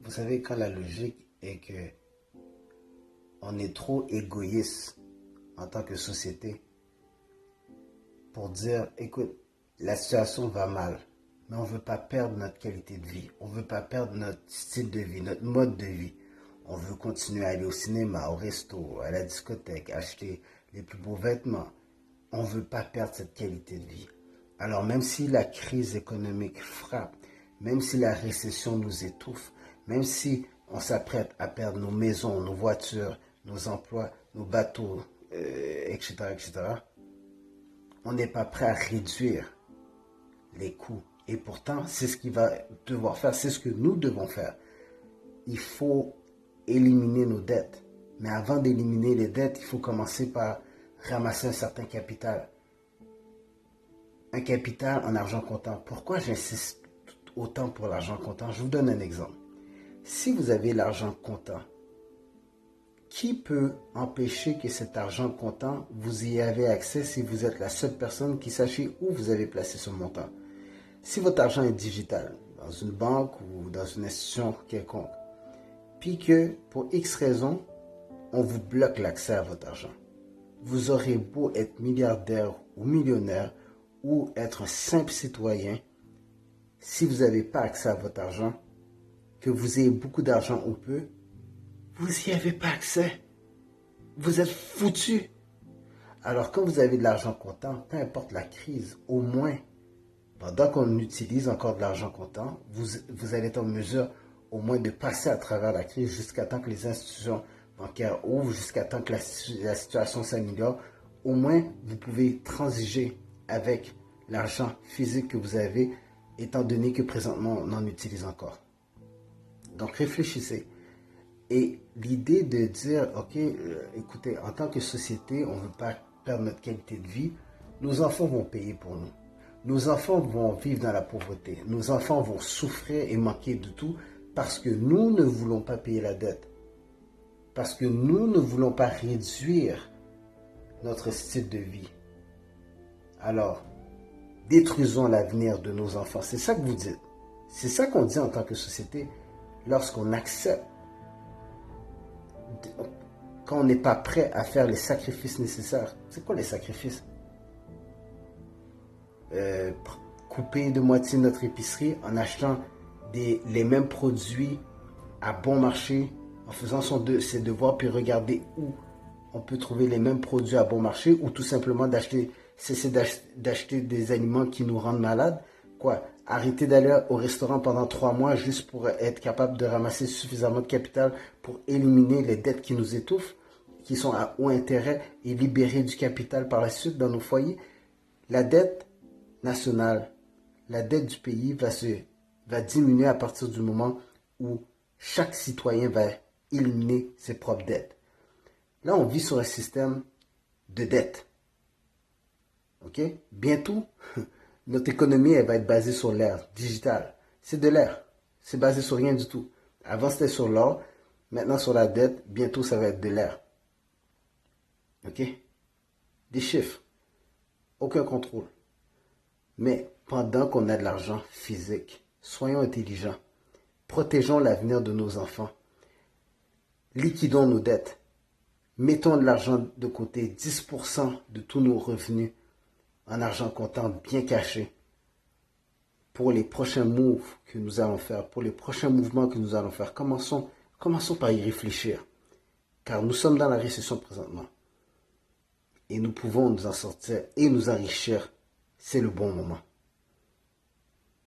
Vous savez, quand la logique est que on est trop égoïste en tant que société pour dire, écoute, la situation va mal, mais on ne veut pas perdre notre qualité de vie, on ne veut pas perdre notre style de vie, notre mode de vie. On veut continuer à aller au cinéma, au resto, à la discothèque, acheter les plus beaux vêtements. On ne veut pas perdre cette qualité de vie. Alors même si la crise économique frappe, même si la récession nous étouffe, même si on s'apprête à perdre nos maisons, nos voitures, nos emplois, nos bateaux, etc., etc., on n'est pas prêt à réduire les coûts. Et pourtant, c'est ce qu'il va devoir faire, c'est ce que nous devons faire. Il faut éliminer nos dettes. Mais avant d'éliminer les dettes, il faut commencer par ramasser un certain capital. Un capital en argent comptant. Pourquoi j'insiste autant pour l'argent comptant? Je vous donne un exemple. Si vous avez l'argent comptant, qui peut empêcher que cet argent comptant, vous y avez accès si vous êtes la seule personne qui sache où vous avez placé ce montant? Si votre argent est digital, dans une banque ou dans une institution quelconque, puis que pour X raisons, on vous bloque l'accès à votre argent. Vous aurez beau être milliardaire ou millionnaire ou être un simple citoyen, si vous n'avez pas accès à votre argent, que vous ayez beaucoup d'argent ou peu, vous n'y avez pas accès. Vous êtes foutu. Alors quand vous avez de l'argent comptant, peu importe la crise, au moins, pendant qu'on utilise encore de l'argent comptant, vous allez être en mesure au moins de passer à travers la crise jusqu'à temps que les institutions bancaires ouvrent, jusqu'à temps que la situation s'améliore. Au moins, vous pouvez transiger avec l'argent physique que vous avez, étant donné que présentement, on en utilise encore. Donc, réfléchissez. Et l'idée de dire, OK, écoutez, en tant que société, on ne veut pas perdre notre qualité de vie, nos enfants vont payer pour nous. Nos enfants vont vivre dans la pauvreté. Nos enfants vont souffrir et manquer de tout parce que nous ne voulons pas payer la dette. Parce que nous ne voulons pas réduire notre style de vie. Alors, détruisons l'avenir de nos enfants. C'est ça que vous dites. C'est ça qu'on dit en tant que société lorsqu'on accepte, quand on n'est pas prêt à faire les sacrifices nécessaires. C'est quoi les sacrifices? Couper de moitié notre épicerie en achetant les mêmes produits à bon marché, en faisant ses devoirs, puis regarder où on peut trouver les mêmes produits à bon marché, ou tout simplement cesser d'acheter des aliments qui nous rendent malades. Quoi? Arrêter d'aller au restaurant pendant 3 mois juste pour être capable de ramasser suffisamment de capital pour éliminer les dettes qui nous étouffent, qui sont à haut intérêt, et libérer du capital par la suite dans nos foyers. La dette nationale, la dette du pays va diminuer à partir du moment où chaque citoyen va éliminer ses propres dettes. Là, on vit sur un système de dette. OK? Bientôt, notre économie, elle va être basée sur l'ère digitale. C'est de l'ère. C'est basé sur rien du tout. Avant, c'était sur l'or. Maintenant, sur la dette. Bientôt, ça va être de l'ère. OK? Des chiffres. Aucun contrôle. Mais pendant qu'on a de l'argent physique, soyons intelligents. Protégeons l'avenir de nos enfants. Liquidons nos dettes. Mettons de l'argent de côté, 10% de tous nos revenus en argent comptant bien caché pour les prochains moves que nous allons faire, pour les prochains mouvements que nous allons faire. Commençons par y réfléchir, car nous sommes dans la récession présentement et nous pouvons nous en sortir et nous enrichir. C'est le bon moment.